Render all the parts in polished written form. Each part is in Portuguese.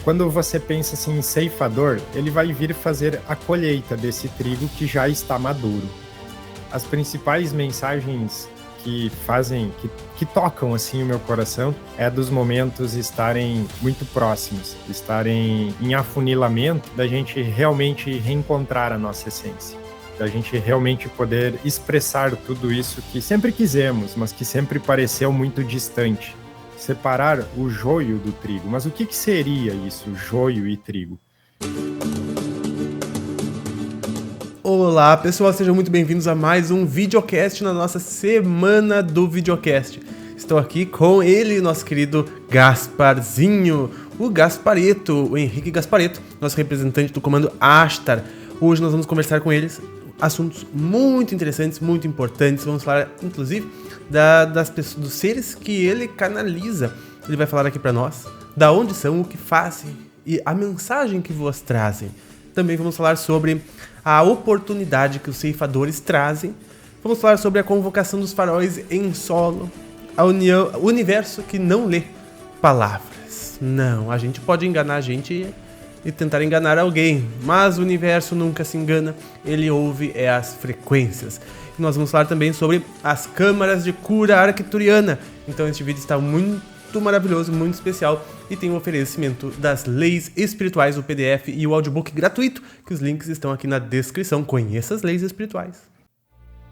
Quando você pensa assim em ceifador, ele vai vir fazer a colheita desse trigo que já está maduro. As principais mensagens que tocam assim o meu coração é dos momentos estarem muito próximos, estarem em afunilamento, da gente realmente reencontrar a nossa essência, da gente realmente poder expressar tudo isso que sempre quisemos, mas que sempre pareceu muito distante. Separar o joio do trigo. Mas o que seria isso, joio e trigo? Olá pessoal, sejam muito bem-vindos a mais um videocast na nossa semana do videocast. Estou aqui com ele, nosso querido Gasparzinho, o Gaspareto, o Henrique Gaspareto, nosso representante do comando Ashtar. Hoje nós vamos conversar com eles assuntos muito interessantes, muito importantes. Vamos falar, inclusive, dos seres que ele canaliza. Ele vai falar aqui para nós da onde são, o que fazem e a mensagem que vos trazem. Também vamos falar sobre a oportunidade que os ceifadores trazem. Vamos falar sobre a convocação dos faróis em solo, o universo que não lê palavras. Não, a gente pode enganar a gente e tentar enganar alguém, mas o universo nunca se engana, ele ouve as frequências. E nós vamos falar também sobre as câmaras de cura arcturiana. Então este vídeo está muito maravilhoso, muito especial, e tem o oferecimento das leis espirituais, o PDF e o audiobook gratuito, que os links estão aqui na descrição. Conheça as leis espirituais.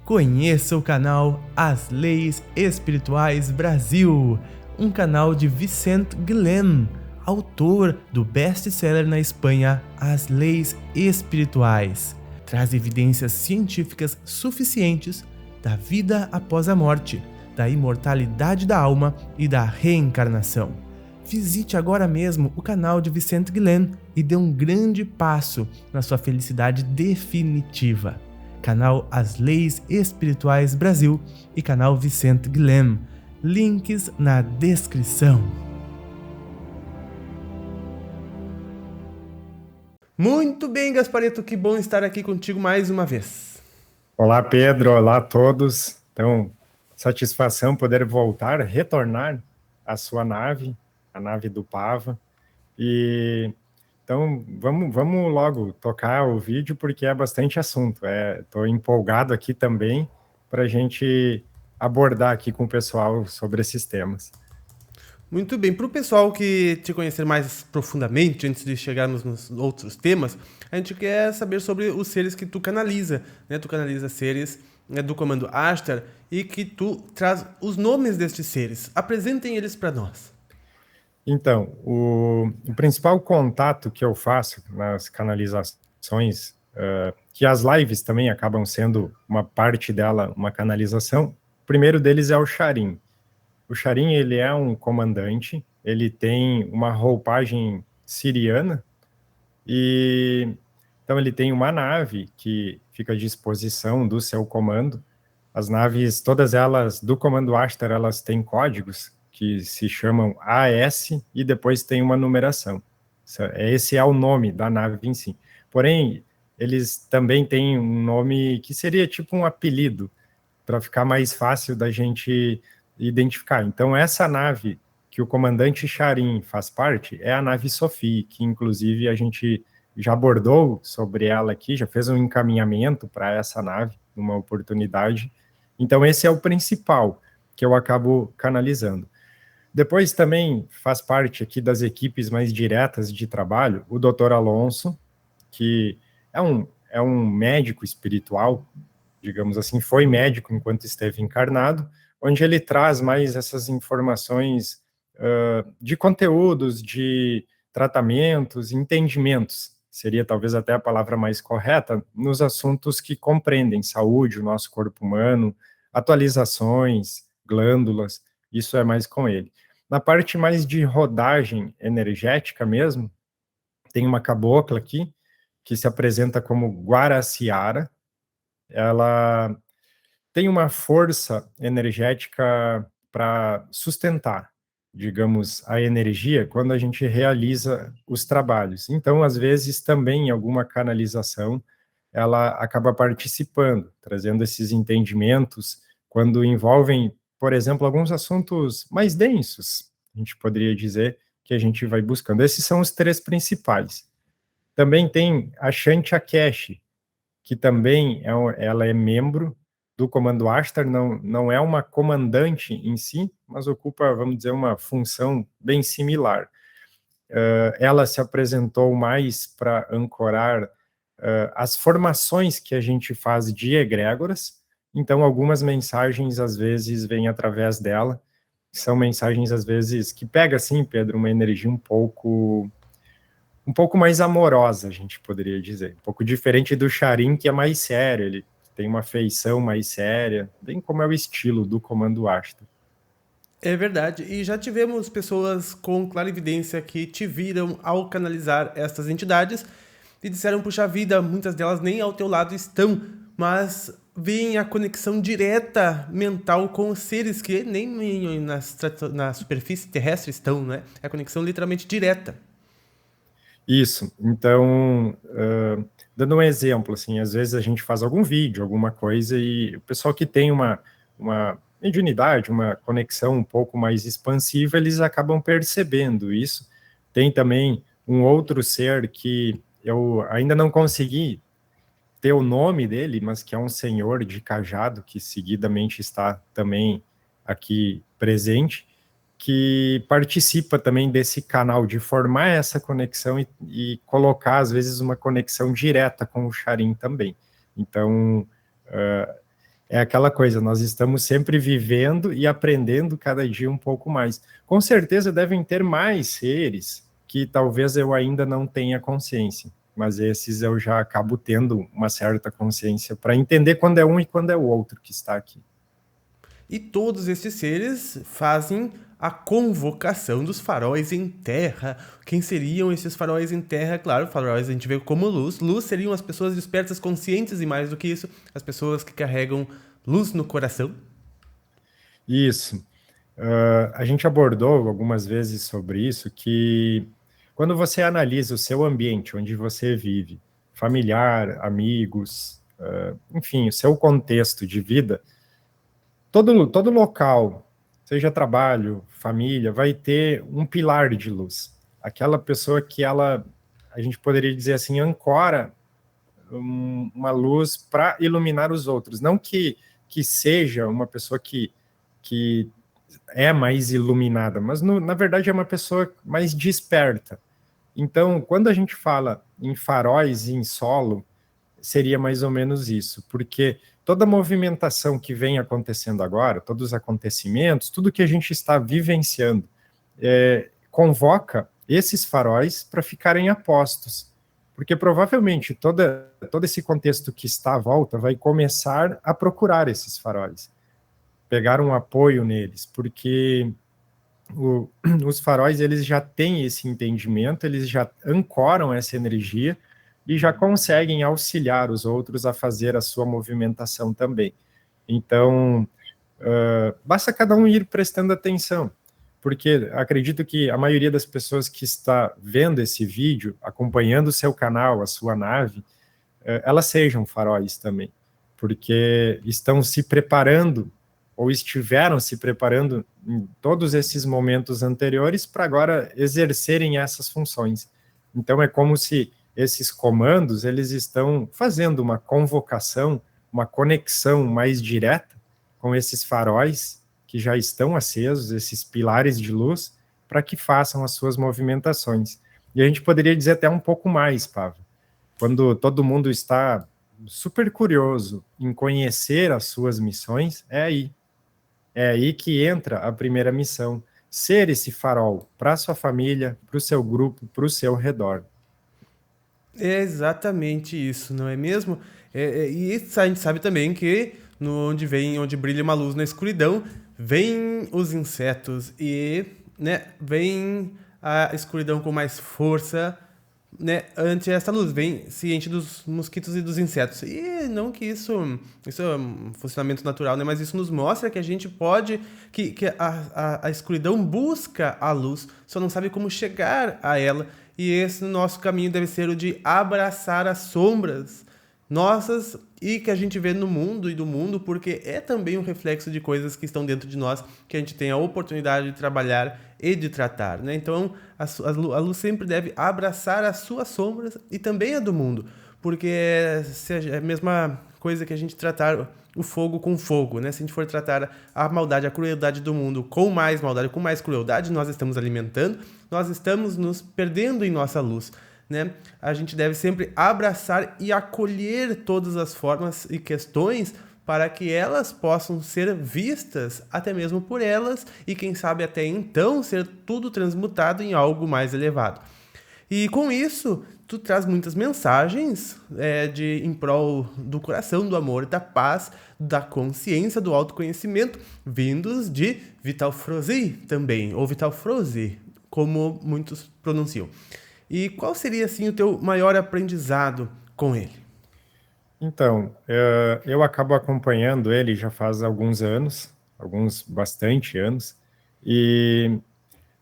Conheça o canal As Leis Espirituais Brasil, um canal de Vicente Guilhem, autor do best-seller na Espanha As Leis Espirituais. Traz evidências científicas suficientes da vida após a morte, da imortalidade da alma e da reencarnação. Visite agora mesmo o canal de Vicente Guilhem e dê um grande passo na sua felicidade definitiva. Canal As Leis Espirituais Brasil e canal Vicente Guilhem. Links na descrição. Muito bem, Gaspareto, que bom estar aqui contigo mais uma vez. Olá, Pedro, olá a todos. Então, satisfação poder voltar, retornar à sua nave, a nave do Pava. E então vamos logo tocar o vídeo, porque é bastante assunto. Estou empolgado aqui também para a gente abordar aqui com o pessoal sobre esses temas. Muito bem, para o pessoal que te conhecer mais profundamente, antes de chegarmos nos outros temas, a gente quer saber sobre os seres que tu canaliza, né? Tu canaliza seres, né, do comando Ashtar, e que tu traz os nomes destes seres. Apresentem eles para nós. Então, o principal contato que eu faço nas canalizações, que as lives também acabam sendo uma parte dela, uma canalização, o primeiro deles é o Charim. O Charim, ele é um comandante, ele tem uma roupagem siriana, e então ele tem uma nave que fica à disposição do seu comando. As naves, todas elas do comando Ashtar, elas têm códigos que se chamam AS e depois tem uma numeração. Esse é o nome da nave em si. Porém, eles também têm um nome que seria tipo um apelido, para ficar mais fácil da gente identificar. Então, essa nave que o comandante Charim faz parte é a nave Sophie, que inclusive a gente já abordou sobre ela aqui, já fez um encaminhamento para essa nave, numa oportunidade. Então, esse é o principal que eu acabo canalizando. Depois também faz parte aqui das equipes mais diretas de trabalho, o Dr. Alonso, que é um médico espiritual, digamos assim, foi médico enquanto esteve encarnado, onde ele traz mais essas informações de conteúdos, de tratamentos, entendimentos, seria talvez até a palavra mais correta, nos assuntos que compreendem saúde, o nosso corpo humano, atualizações, glândulas, isso é mais com ele. Na parte mais de rodagem energética mesmo, tem uma cabocla aqui, que se apresenta como Guaraciara. Ela tem uma força energética para sustentar, digamos, a energia quando a gente realiza os trabalhos. Então, às vezes, também em alguma canalização, ela acaba participando, trazendo esses entendimentos, quando envolvem, por exemplo, alguns assuntos mais densos, a gente poderia dizer, que a gente vai buscando. Esses são os 3 principais. Também tem a Shanti Akesh, que também ela é membro do Comando Ashtar, não é uma comandante em si, mas ocupa, vamos dizer, uma função bem similar. Ela se apresentou mais para ancorar as formações que a gente faz de egrégoras, então algumas mensagens às vezes vêm através dela, são mensagens às vezes que pega assim, Pedro, uma energia um pouco mais amorosa, a gente poderia dizer, um pouco diferente do Charim, que é mais sério, ele tem uma feição mais séria, bem como é o estilo do Comando Ashtar. É verdade, e já tivemos pessoas com clarividência que te viram ao canalizar estas entidades e disseram, puxa vida, muitas delas nem ao teu lado estão, mas veem a conexão direta mental com os seres que nem na superfície terrestre estão, né? É a conexão literalmente direta. Isso, então, dando um exemplo, assim, às vezes a gente faz algum vídeo, alguma coisa, e o pessoal que tem uma mediunidade, uma conexão um pouco mais expansiva, eles acabam percebendo isso. Tem também um outro ser que eu ainda não consegui ter o nome dele, mas que é um senhor de cajado, que seguidamente está também aqui presente, que participa também desse canal de formar essa conexão e colocar, às vezes, uma conexão direta com o Charim também. Então, é aquela coisa, nós estamos sempre vivendo e aprendendo cada dia um pouco mais. Com certeza devem ter mais seres que talvez eu ainda não tenha consciência, mas esses eu já acabo tendo uma certa consciência para entender quando é um e quando é o outro que está aqui. E todos esses seres fazem a convocação dos faróis em terra. Quem seriam esses faróis em terra? Claro, faróis a gente vê como luz. Luz seriam as pessoas despertas, conscientes, e mais do que isso, as pessoas que carregam luz no coração. Isso. A gente abordou algumas vezes sobre isso, que quando você analisa o seu ambiente, onde você vive, familiar, amigos, enfim, o seu contexto de vida, todo local, seja trabalho, família, vai ter um pilar de luz. Aquela pessoa que a gente poderia dizer assim, ancora uma luz para iluminar os outros. Não que seja uma pessoa que é mais iluminada, mas na verdade é uma pessoa mais desperta. Então, quando a gente fala em faróis e em solo, seria mais ou menos isso, porque toda a movimentação que vem acontecendo agora, todos os acontecimentos, tudo que a gente está vivenciando, convoca esses faróis para ficarem a postos, porque provavelmente todo esse contexto que está à volta vai começar a procurar esses faróis, pegar um apoio neles, porque os faróis, eles já têm esse entendimento, eles já ancoram essa energia e já conseguem auxiliar os outros a fazer a sua movimentação também. Então, basta cada um ir prestando atenção, porque acredito que a maioria das pessoas que está vendo esse vídeo, acompanhando o seu canal, a sua nave, elas sejam faróis também, porque estão se preparando ou estiveram se preparando em todos esses momentos anteriores para agora exercerem essas funções. Então é como se esses comandos, eles estão fazendo uma convocação, uma conexão mais direta com esses faróis que já estão acesos, esses pilares de luz, para que façam as suas movimentações. E a gente poderia dizer até um pouco mais, Pava. Quando todo mundo está super curioso em conhecer as suas missões, é aí que entra a primeira missão, ser esse farol para a sua família, para o seu grupo, para o seu redor. É exatamente isso, não é mesmo? E a gente sabe também que onde brilha uma luz na escuridão, vem os insetos e, né, vem a escuridão com mais força, né, ante essa luz, vem ciente dos mosquitos e dos insetos. E não que isso é um funcionamento natural, né, mas isso nos mostra que a gente pode, que a escuridão busca a luz, só não sabe como chegar a ela. E esse nosso caminho deve ser o de abraçar as sombras nossas e que a gente vê no mundo e do mundo, porque é também um reflexo de coisas que estão dentro de nós, que a gente tem a oportunidade de trabalhar e de tratar, né? Então, a luz sempre deve abraçar as suas sombras e também a do mundo, porque é a mesma coisa que a gente tratar o fogo com fogo, né? Se a gente for tratar a maldade, a crueldade do mundo com mais maldade, com mais crueldade, nós estamos alimentando, nós estamos nos perdendo em nossa luz, né? A gente deve sempre abraçar e acolher todas as formas e questões para que elas possam ser vistas até mesmo por elas e quem sabe até então ser tudo transmutado em algo mais elevado. E com isso, tu traz muitas mensagens em prol do coração, do amor, da paz, da consciência, do autoconhecimento, vindos de Vital Frozy também, ou Vital Frozy, como muitos pronunciam. E qual seria, assim, o teu maior aprendizado com ele? Então, eu acabo acompanhando ele já faz alguns anos, alguns bastante anos, e,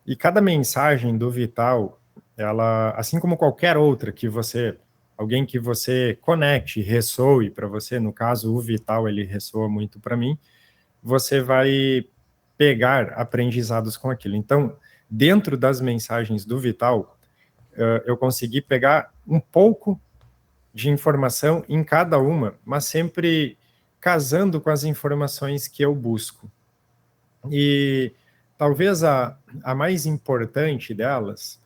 e cada mensagem do Vital, ela, assim como qualquer outra alguém que você conecte, ressoe para você, no caso o Vital, ele ressoa muito para mim, você vai pegar aprendizados com aquilo. Então, dentro das mensagens do Vital, eu consegui pegar um pouco de informação em cada uma, mas sempre casando com as informações que eu busco. E talvez a mais importante delas,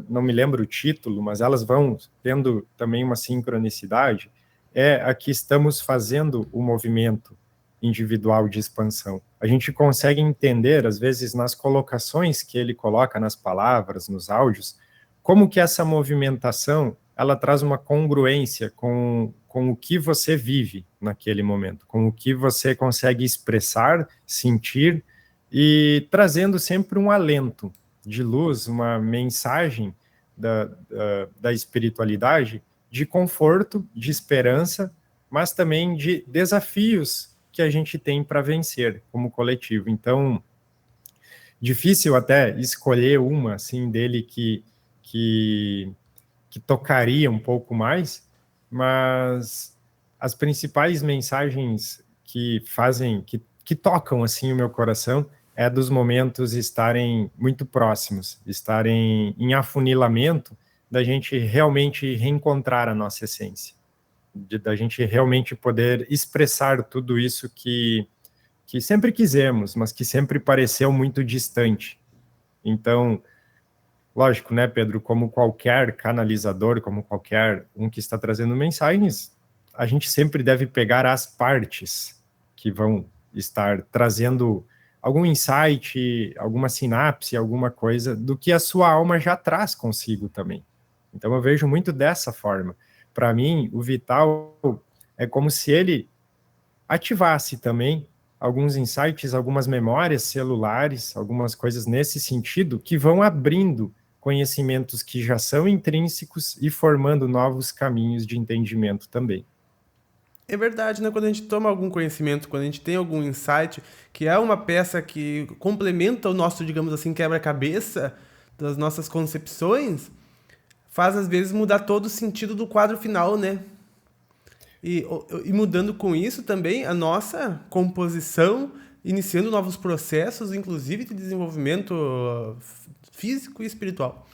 não me lembro o título, mas elas vão tendo também uma sincronicidade, é a que estamos fazendo o movimento individual de expansão. A gente consegue entender, às vezes, nas colocações que ele coloca nas palavras, nos áudios, como que essa movimentação ela traz uma congruência com o que você vive naquele momento, com o que você consegue expressar, sentir, e trazendo sempre um alento de luz, uma mensagem da espiritualidade, de conforto, de esperança, mas também de desafios que a gente tem para vencer como coletivo. Então, difícil até escolher uma assim dele que que tocaria um pouco mais, mas as principais mensagens que fazem, que tocam assim o meu coração, é dos momentos estarem muito próximos, estarem em afunilamento, da gente realmente reencontrar a nossa essência, da gente realmente poder expressar tudo isso que sempre quisemos, mas que sempre pareceu muito distante. Então, lógico, né, Pedro, como qualquer canalizador, como qualquer um que está trazendo mensagens, a gente sempre deve pegar as partes que vão estar trazendo algum insight, alguma sinapse, alguma coisa do que a sua alma já traz consigo também. Então eu vejo muito dessa forma. Para mim, o Vital é como se ele ativasse também alguns insights, algumas memórias celulares, algumas coisas nesse sentido que vão abrindo conhecimentos que já são intrínsecos e formando novos caminhos de entendimento também. É verdade, né? Quando a gente toma algum conhecimento, quando a gente tem algum insight, que é uma peça que complementa o nosso, digamos assim, quebra-cabeça das nossas concepções, faz às vezes mudar todo o sentido do quadro final, né? E mudando com isso também a nossa composição, iniciando novos processos, inclusive de desenvolvimento físico e espiritual.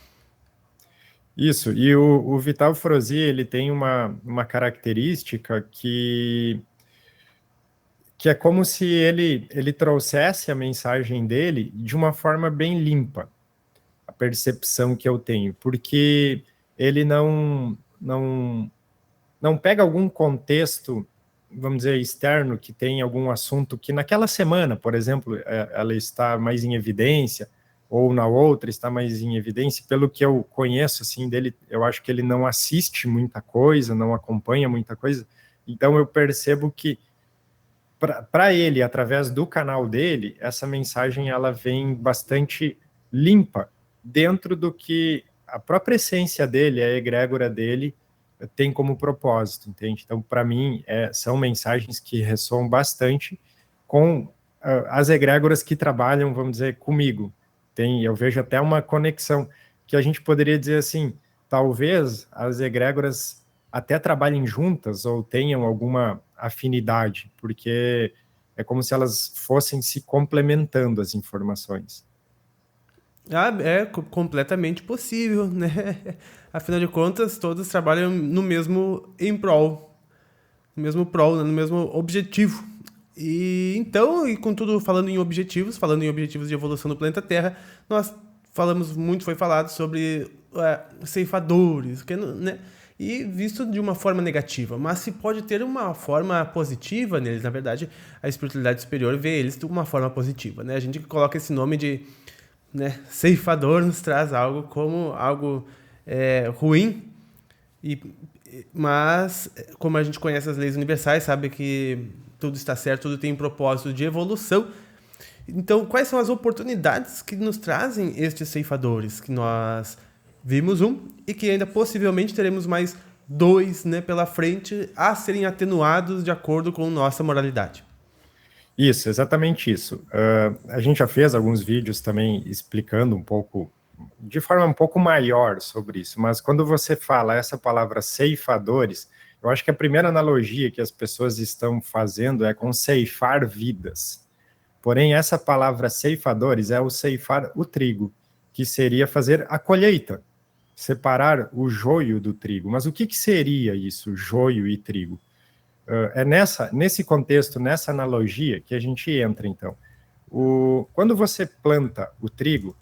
Isso, e o Vital Frozy, ele tem uma característica que é como se ele trouxesse a mensagem dele de uma forma bem limpa, a percepção que eu tenho, porque ele não pega algum contexto, vamos dizer, externo, que tem algum assunto que naquela semana, por exemplo, ela está mais em evidência, ou na outra está mais em evidência. Pelo que eu conheço assim dele, eu acho que ele não assiste muita coisa, não acompanha muita coisa, então eu percebo que para ele, através do canal dele, essa mensagem ela vem bastante limpa dentro do que a própria essência dele, a egrégora dele, tem como propósito, entende? Então, para mim, são mensagens que ressoam bastante com as egrégoras que trabalham, vamos dizer, comigo. Eu vejo até uma conexão que a gente poderia dizer assim, talvez as egrégoras até trabalhem juntas ou tenham alguma afinidade, porque é como se elas fossem se complementando as informações. É completamente possível, né? Afinal de contas, todos trabalham no mesmo no mesmo prol, né? No mesmo objetivo. E então, e contudo, falando em objetivos de evolução do planeta Terra, nós falamos muito, foi falado sobre ceifadores, né? E visto de uma forma negativa, mas se pode ter uma forma positiva neles, na verdade, a espiritualidade superior vê eles de uma forma positiva, né? A gente coloca esse nome de, né, ceifador, nos traz algo como algo ruim, e, mas como a gente conhece as leis universais, sabe que tudo está certo, tudo tem um propósito de evolução. Então, quais são as oportunidades que nos trazem estes ceifadores? Que nós vimos um e que ainda possivelmente teremos mais dois, né, pela frente a serem atenuados de acordo com nossa moralidade. Isso, exatamente isso. A gente já fez alguns vídeos também explicando um pouco, de forma um pouco maior sobre isso, mas quando você fala essa palavra ceifadores, eu acho que a primeira analogia que as pessoas estão fazendo é com ceifar vidas. Porém, essa palavra ceifadores é o ceifar o trigo, que seria fazer a colheita, separar o joio do trigo. Mas o que seria isso, joio e trigo? É nesse contexto, nessa analogia, que a gente entra, então. Quando você planta o trigo,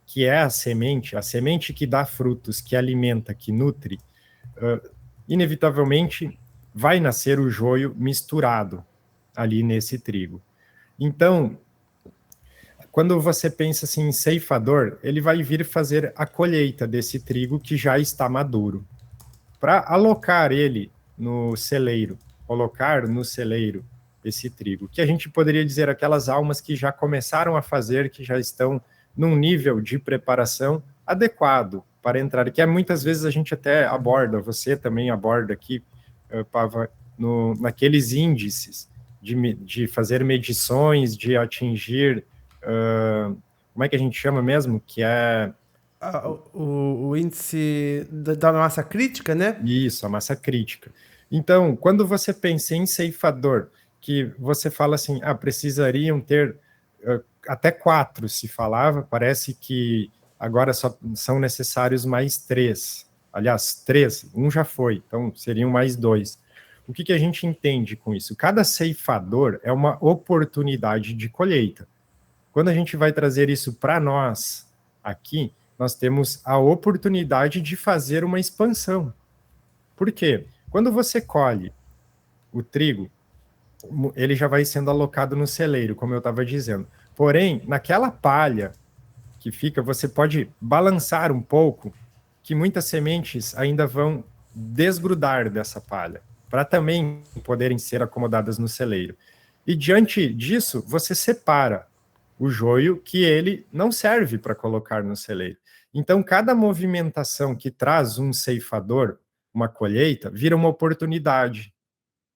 que é a semente que dá frutos, que alimenta, que nutre, inevitavelmente vai nascer o joio misturado ali nesse trigo. Então, quando você pensa assim em ceifador, ele vai vir fazer a colheita desse trigo que já está maduro, para alocar ele no celeiro, colocar no celeiro esse trigo, que a gente poderia dizer aquelas almas que já começaram a fazer, que já estão num nível de preparação adequado para entrar, que muitas vezes a gente até aborda, você também aborda aqui, Pava, naqueles índices de fazer medições, de atingir, como é que a gente chama mesmo? Que é... O índice da massa crítica, né? Isso, a massa crítica. Então, quando você pensa em ceifador, que você fala assim, precisariam ter até 4, se falava, parece que agora só são necessários mais 3. Aliás, 3, um já foi, então seriam mais 2. O que a gente entende com isso? Cada ceifador é uma oportunidade de colheita. Quando a gente vai trazer isso para nós aqui, nós temos a oportunidade de fazer uma expansão. Por quê? Quando você colhe o trigo, ele já vai sendo alocado no celeiro, como eu estava dizendo. Porém, naquela palha que fica, você pode balançar um pouco, que muitas sementes ainda vão desgrudar dessa palha, para também poderem ser acomodadas no celeiro. E diante disso, você separa o joio que ele não serve para colocar no celeiro. Então, cada movimentação que traz um ceifador, uma colheita, vira uma oportunidade.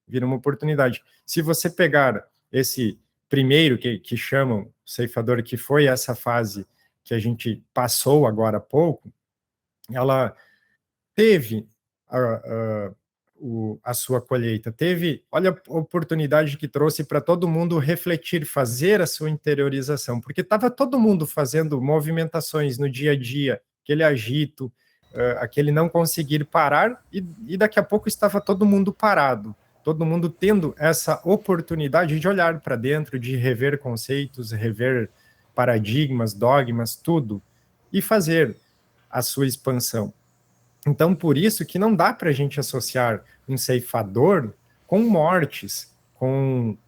Vira uma oportunidade. Se você pegar esse primeiro que chamam ceifador, que foi essa fase que a gente passou agora há pouco, ela teve a sua colheita, olha a oportunidade que trouxe para todo mundo refletir, fazer a sua interiorização, porque estava todo mundo fazendo movimentações no dia a dia, aquele agito, aquele não conseguir parar, e daqui a pouco estava todo mundo parado, todo mundo tendo essa oportunidade de olhar para dentro, de rever conceitos, rever paradigmas, dogmas, tudo, e fazer a sua expansão. Então, por isso que não dá para a gente associar um ceifador com mortes, com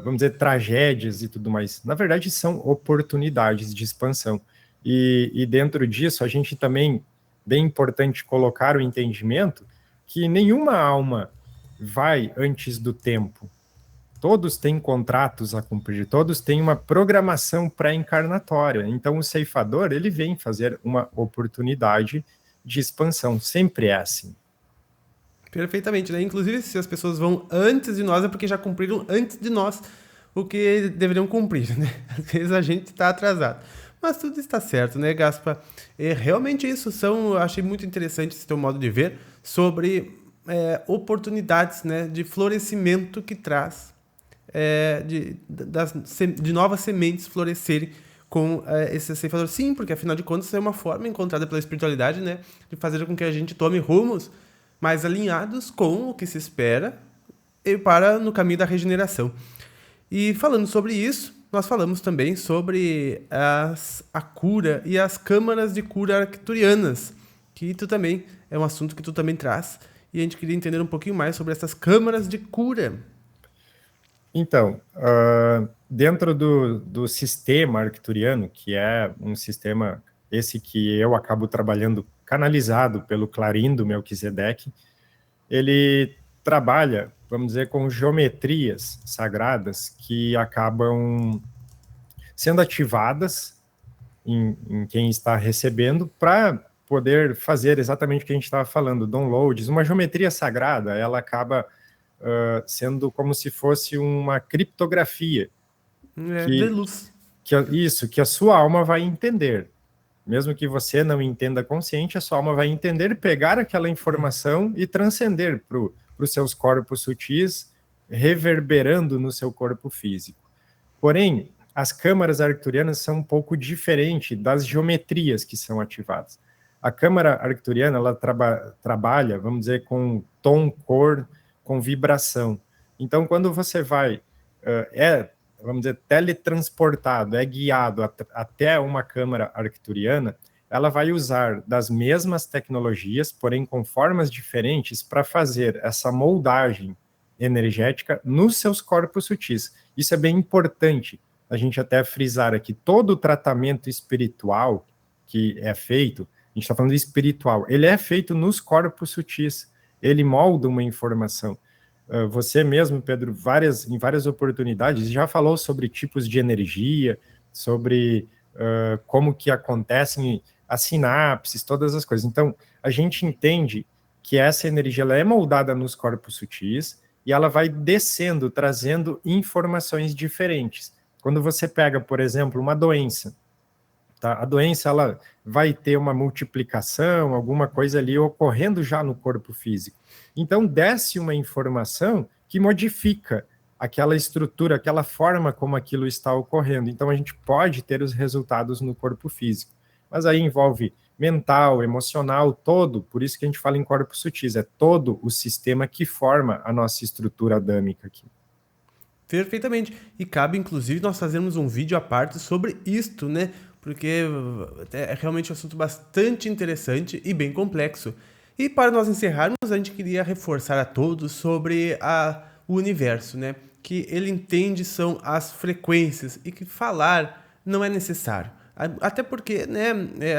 vamos dizer, tragédias e tudo mais. Na verdade, são oportunidades de expansão. E dentro disso, a gente também, bem importante colocar o entendimento que nenhuma alma vai antes do tempo. Todos têm contratos a cumprir, todos têm uma programação pré-encarnatória. Então, o ceifador, ele vem fazer uma oportunidade de expansão. Sempre é assim. Perfeitamente, né? Inclusive, se as pessoas vão antes de nós, é porque já cumpriram antes de nós o que deveriam cumprir, né? Às vezes a gente está atrasado. Mas tudo está certo, né, Gaspa? É realmente isso. Eu achei muito interessante esse teu modo de ver. sobre oportunidades, né, de florescimento que traz de novas sementes florescerem com esse ceifador. Sim, porque afinal de contas é uma forma encontrada pela espiritualidade, né, de fazer com que a gente tome rumos mais alinhados com o que se espera e para no caminho da regeneração. E falando sobre isso, nós falamos também sobre a cura e as câmaras de cura arcturianas, que tu também é um assunto que tu também traz, e a gente queria entender um pouquinho mais sobre essas câmaras de cura. Então, dentro do sistema arcturiano, que é um sistema, esse que eu acabo trabalhando canalizado pelo Clarim do Melquisedeque, ele trabalha, vamos dizer, com geometrias sagradas que acabam sendo ativadas em quem está recebendo para poder fazer exatamente o que a gente estava falando, downloads. Uma geometria sagrada, ela acaba sendo como se fosse uma criptografia. De luz. Que a sua alma vai entender. Mesmo que você não entenda consciente, a sua alma vai entender, pegar aquela informação e transcender para os seus corpos sutis, reverberando no seu corpo físico. Porém, as câmaras arcturianas são um pouco diferentes das geometrias que são ativadas. A câmara arcturiana, ela trabalha, vamos dizer, com tom, cor, com vibração. Então, quando você vai, vamos dizer, teletransportado, é guiado até uma câmara arcturiana, ela vai usar das mesmas tecnologias, porém com formas diferentes, para fazer essa moldagem energética nos seus corpos sutis. Isso é bem importante a gente até frisar aqui. Todo o tratamento espiritual que é feito, a gente está falando de espiritual, ele é feito nos corpos sutis, ele molda uma informação. Você mesmo, Pedro, em várias oportunidades, já falou sobre tipos de energia, sobre como que acontecem as sinapses, todas as coisas. Então, a gente entende que essa energia ela é moldada nos corpos sutis e ela vai descendo, trazendo informações diferentes. Quando você pega, por exemplo, uma doença, tá? A doença ela vai ter uma multiplicação, alguma coisa ali ocorrendo já no corpo físico. Então, desce uma informação que modifica aquela estrutura, aquela forma como aquilo está ocorrendo. Então, a gente pode ter os resultados no corpo físico. Mas aí envolve mental, emocional, todo, por isso que a gente fala em corpos sutis, é todo o sistema que forma a nossa estrutura adâmica aqui. Perfeitamente. E cabe, inclusive, nós fazermos um vídeo à parte sobre isto, né? Porque é realmente um assunto bastante interessante e bem complexo. E para nós encerrarmos, a gente queria reforçar a todos sobre o universo, né? Que ele entende são as frequências e que falar não é necessário. Até porque, né,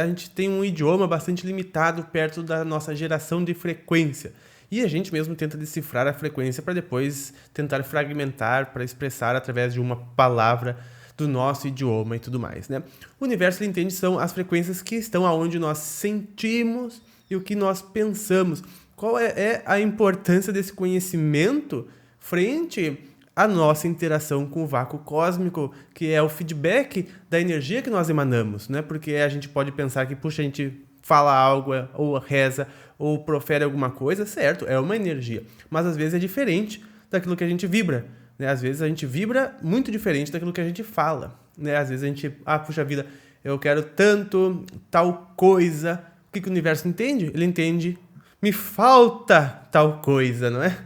a gente tem um idioma bastante limitado perto da nossa geração de frequência. E a gente mesmo tenta decifrar a frequência para depois tentar fragmentar, para expressar através de uma palavra do nosso idioma e tudo mais, né? O universo, ele entende, são as frequências que estão aonde nós sentimos e o que nós pensamos. Qual é a importância desse conhecimento frente à nossa interação com o vácuo cósmico, que é o feedback da energia que nós emanamos, né? Porque a gente pode pensar que, puxa, a gente fala algo, ou reza, ou profere alguma coisa, certo, é uma energia. Mas às vezes é diferente daquilo que a gente vibra, né? Às vezes a gente vibra muito diferente daquilo que a gente fala, né? Às vezes a gente, puxa vida, eu quero tanto tal coisa. O que o universo entende? Ele entende, me falta tal coisa, não é?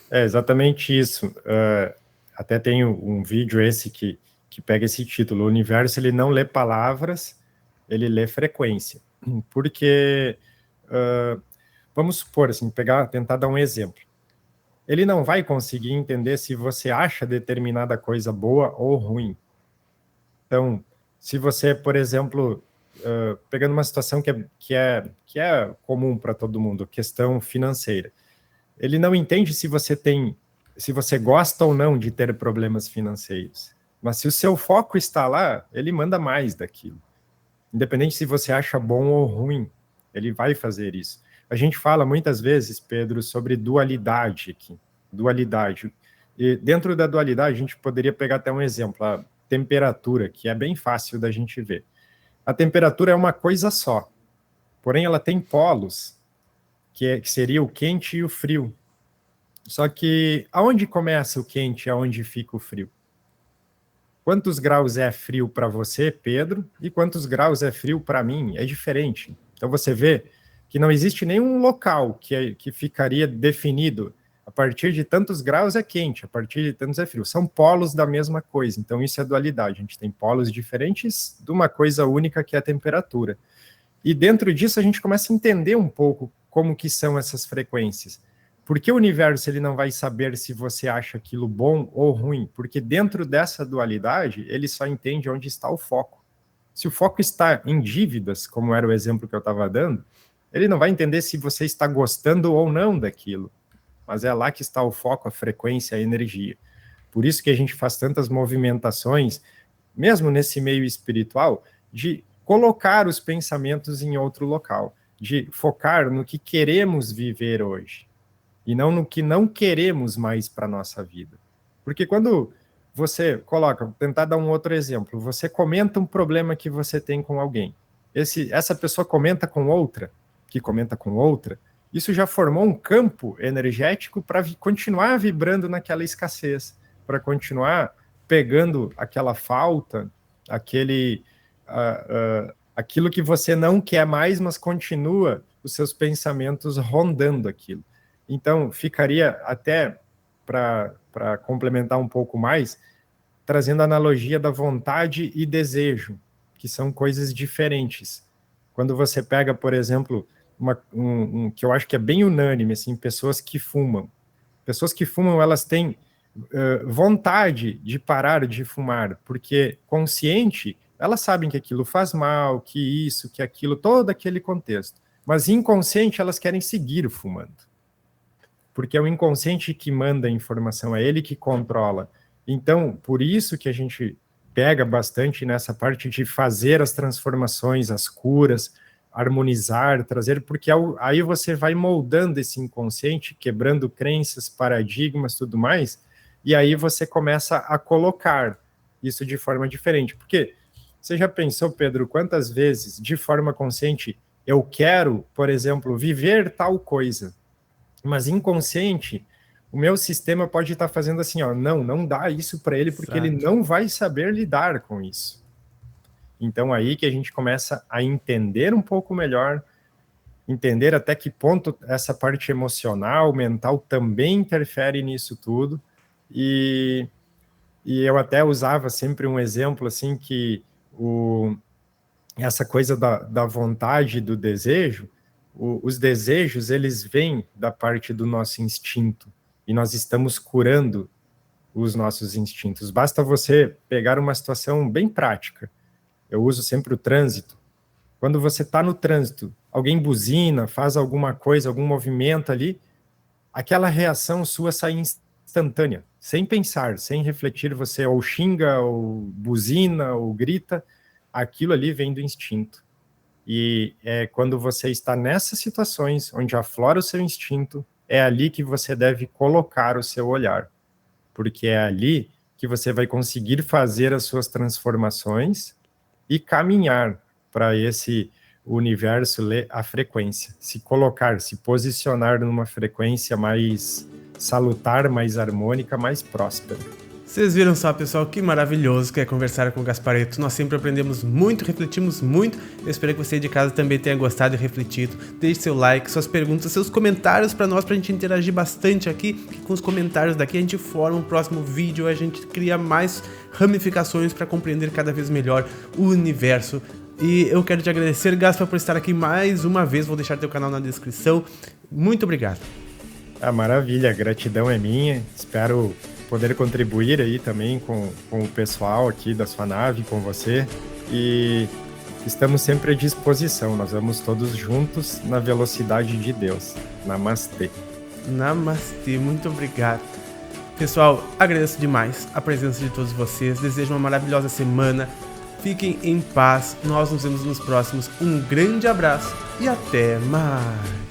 É exatamente isso. Até tem um vídeo esse que pega esse título. O universo, ele não lê palavras, ele lê frequência. Porque, vamos supor, assim, tentar dar um exemplo. Ele não vai conseguir entender se você acha determinada coisa boa ou ruim. Então, se você, por exemplo, pegando uma situação que é comum para todo mundo, questão financeira, ele não entende se você gosta ou não de ter problemas financeiros. Mas se o seu foco está lá, ele manda mais daquilo. Independente se você acha bom ou ruim, ele vai fazer isso. A gente fala muitas vezes, Pedro, sobre dualidade aqui. Dualidade. E dentro da dualidade, a gente poderia pegar até um exemplo, a temperatura, que é bem fácil da gente ver. A temperatura é uma coisa só, porém ela tem polos. que seria o quente e o frio. Só que aonde começa o quente e aonde fica o frio? Quantos graus é frio para você, Pedro, e quantos graus é frio para mim? É diferente. Então você vê que não existe nenhum local que ficaria definido. A partir de tantos graus é quente, a partir de tantos é frio. São polos da mesma coisa, então isso é dualidade. A gente tem polos diferentes de uma coisa única que é a temperatura. E dentro disso a gente começa a entender um pouco como que são essas frequências. Por que o universo ele não vai saber se você acha aquilo bom ou ruim? Porque dentro dessa dualidade, ele só entende onde está o foco. Se o foco está em dívidas, como era o exemplo que eu estava dando, ele não vai entender se você está gostando ou não daquilo. Mas é lá que está o foco, a frequência, a energia. Por isso que a gente faz tantas movimentações, mesmo nesse meio espiritual, de colocar os pensamentos em outro local, de focar no que queremos viver hoje. E não no que não queremos mais para a nossa vida. Porque quando você coloca, vou tentar dar um outro exemplo, você comenta um problema que você tem com alguém, essa pessoa comenta com outra, que comenta com outra, isso já formou um campo energético para continuar vibrando naquela escassez, para continuar pegando aquela falta, aquilo que você não quer mais, mas continua os seus pensamentos rondando aquilo. Então, ficaria até, para complementar um pouco mais, trazendo a analogia da vontade e desejo, que são coisas diferentes. Quando você pega, por exemplo, que eu acho que é bem unânime, assim, pessoas que fumam. Pessoas que fumam, elas têm vontade de parar de fumar, porque consciente, elas sabem que aquilo faz mal, que isso, que aquilo, todo aquele contexto. Mas inconsciente, elas querem seguir fumando. Porque é o inconsciente que manda a informação, é ele que controla. Então, por isso que a gente pega bastante nessa parte de fazer as transformações, as curas, harmonizar, trazer, porque aí você vai moldando esse inconsciente, quebrando crenças, paradigmas, tudo mais, e aí você começa a colocar isso de forma diferente. Porque você já pensou, Pedro, quantas vezes, de forma consciente, eu quero, por exemplo, viver tal coisa, mas inconsciente, o meu sistema pode estar fazendo assim, ó, não dá isso para ele, porque ele não vai saber lidar com isso. Então aí que a gente começa a entender um pouco melhor, entender até que ponto essa parte emocional, mental também interfere nisso tudo, e eu até usava sempre um exemplo assim, que essa coisa da vontade, do desejo, os desejos, eles vêm da parte do nosso instinto, e nós estamos curando os nossos instintos. Basta você pegar uma situação bem prática. Eu uso sempre o trânsito. Quando você está no trânsito, alguém buzina, faz alguma coisa, algum movimento ali, aquela reação sua sai instantânea, sem pensar, sem refletir, você ou xinga, ou buzina, ou grita, aquilo ali vem do instinto. E é quando você está nessas situações, onde aflora o seu instinto, é ali que você deve colocar o seu olhar, porque é ali que você vai conseguir fazer as suas transformações e caminhar para esse universo, a frequência, se colocar, se posicionar numa frequência mais salutar, mais harmônica, mais próspera. Vocês viram só, pessoal, que maravilhoso que é conversar com o Gasparetto. Nós sempre aprendemos muito, refletimos muito. Eu espero que você de casa também tenha gostado e refletido. Deixe seu like, suas perguntas, seus comentários para nós, para a gente interagir bastante aqui. Com os comentários daqui a gente forma um próximo vídeo, a gente cria mais ramificações para compreender cada vez melhor o universo. E eu quero te agradecer, Gaspar, por estar aqui mais uma vez. Vou deixar teu canal na descrição. Muito obrigado. Maravilha, a gratidão é minha. Espero poder contribuir aí também com o pessoal aqui da sua nave, com você, e estamos sempre à disposição, nós vamos todos juntos na velocidade de Deus. Namastê. Namastê, muito obrigado. Pessoal, agradeço demais a presença de todos vocês, desejo uma maravilhosa semana, fiquem em paz, nós nos vemos nos próximos, um grande abraço e até mais.